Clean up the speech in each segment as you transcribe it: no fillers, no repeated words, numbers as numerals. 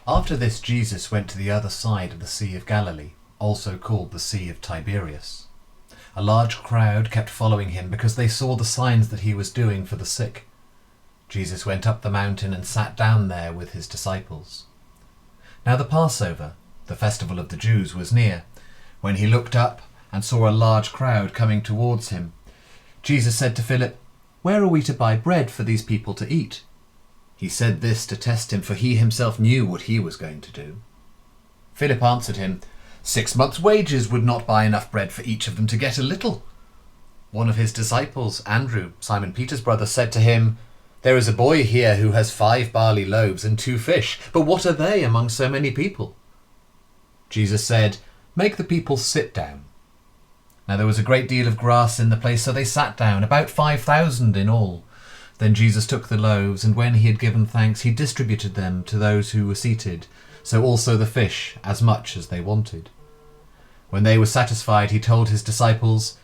After this, Jesus went to the other side of the Sea of Galilee, also called the Sea of Tiberias. A large crowd kept following him because they saw the signs that he was doing for the sick. Jesus went up the mountain and sat down there with his disciples. Now the Passover, the festival of the Jews, was near. When he looked up and saw a large crowd coming towards him, Jesus said to Philip, "Where are we to buy bread for these people to eat?" He said this to test him, for he himself knew what he was going to do. Philip answered him, 6 months' wages would not buy enough bread for each of them to get a little. One of his disciples, Andrew, Simon Peter's brother, said to him, "There is a boy here who has 5 barley loaves and 2 fish, but what are they among so many people?" Jesus said, "Make the people sit down." Now there was a great deal of grass in the place, so they sat down, about 5,000 in all. Then Jesus took the loaves, and when he had given thanks, he distributed them to those who were seated, so also the fish, as much as they wanted. When they were satisfied, he told his disciples,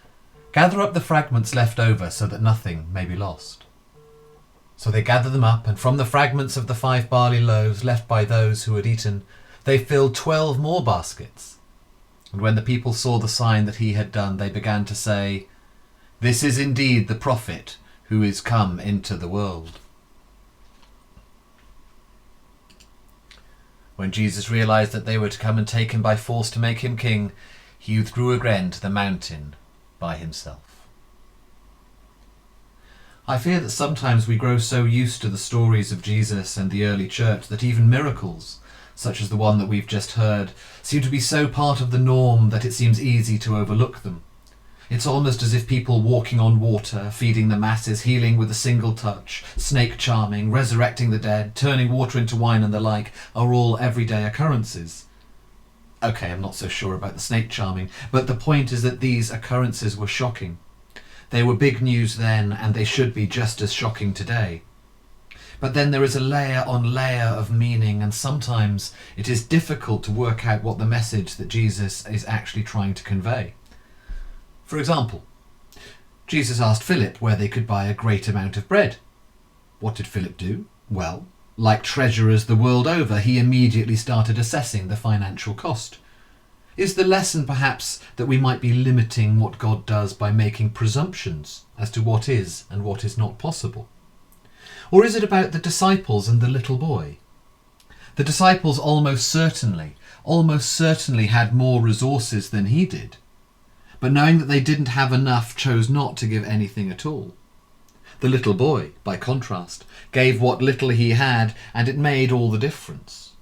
"Gather up the fragments left over, so that nothing may be lost." So they gathered them up, and from the fragments of the 5 barley loaves left by those who had eaten, they filled 12 more baskets. And when the people saw the sign that he had done, they began to say, "This is indeed the prophet who is come into the world." When Jesus realized that they were to come and take him by force to make him king, he withdrew again to the mountain by himself. I fear that sometimes we grow so used to the stories of Jesus and the early church that even miracles, such as the one that we've just heard, seem to be so part of the norm that it seems easy to overlook them. It's almost as if people walking on water, feeding the masses, healing with a single touch, snake charming, resurrecting the dead, turning water into wine and the like, are all everyday occurrences. Okay, I'm not so sure about the snake charming, but the point is that these occurrences were shocking. They were big news then, and they should be just as shocking today. But then there is a layer on layer of meaning, and sometimes it is difficult to work out what the message that Jesus is actually trying to convey. For example, Jesus asked Philip where they could buy a great amount of bread. What did Philip do? Well, like treasurers the world over, he immediately started assessing the financial cost. Is the lesson perhaps that we might be limiting what God does by making presumptions as to what is and what is not possible? Or is it about the disciples and the little boy? The disciples almost certainly had more resources than he did, but knowing that they didn't have enough, chose not to give anything at all. The little boy, by contrast, gave what little he had, and it made all the difference.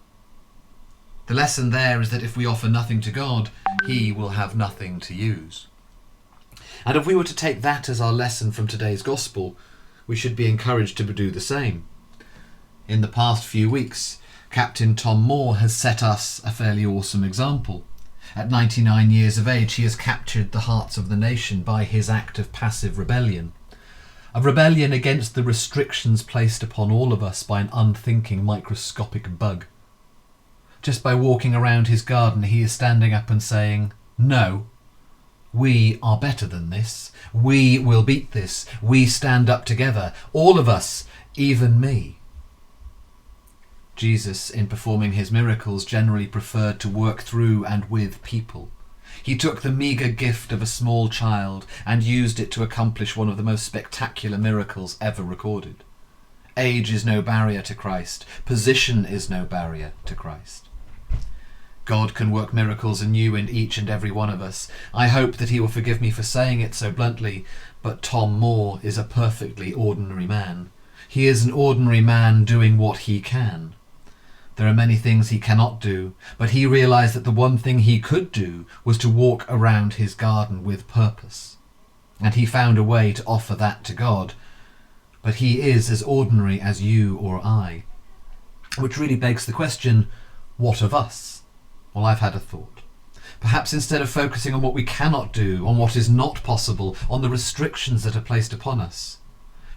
The lesson there is that if we offer nothing to God, he will have nothing to use. And if we were to take that as our lesson from today's gospel, we should be encouraged to do the same. In the past few weeks, Captain Tom Moore has set us a fairly awesome example. At 99 years of age, he has captured the hearts of the nation by his act of passive rebellion. A rebellion against the restrictions placed upon all of us by an unthinking microscopic bug. Just by walking around his garden, he is standing up and saying, "No, we are better than this. We will beat this. We stand up together. All of us, even me." Jesus, in performing his miracles, generally preferred to work through and with people. He took the meagre gift of a small child and used it to accomplish one of the most spectacular miracles ever recorded. Age is no barrier to Christ. Position is no barrier to Christ. God can work miracles anew in each and every one of us. I hope that he will forgive me for saying it so bluntly, but Tom Moore is a perfectly ordinary man. He is an ordinary man doing what he can. There are many things he cannot do, but he realized that the one thing he could do was to walk around his garden with purpose. And he found a way to offer that to God. But he is as ordinary as you or I. Which really begs the question, what of us? Well, I've had a thought. Perhaps instead of focusing on what we cannot do, on what is not possible, on the restrictions that are placed upon us,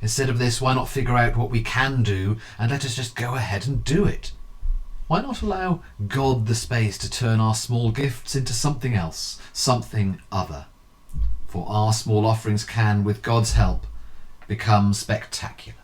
instead of this, why not figure out what we can do and let us just go ahead and do it? Why not allow God the space to turn our small gifts into something else, something other? For our small offerings can, with God's help, become spectacular.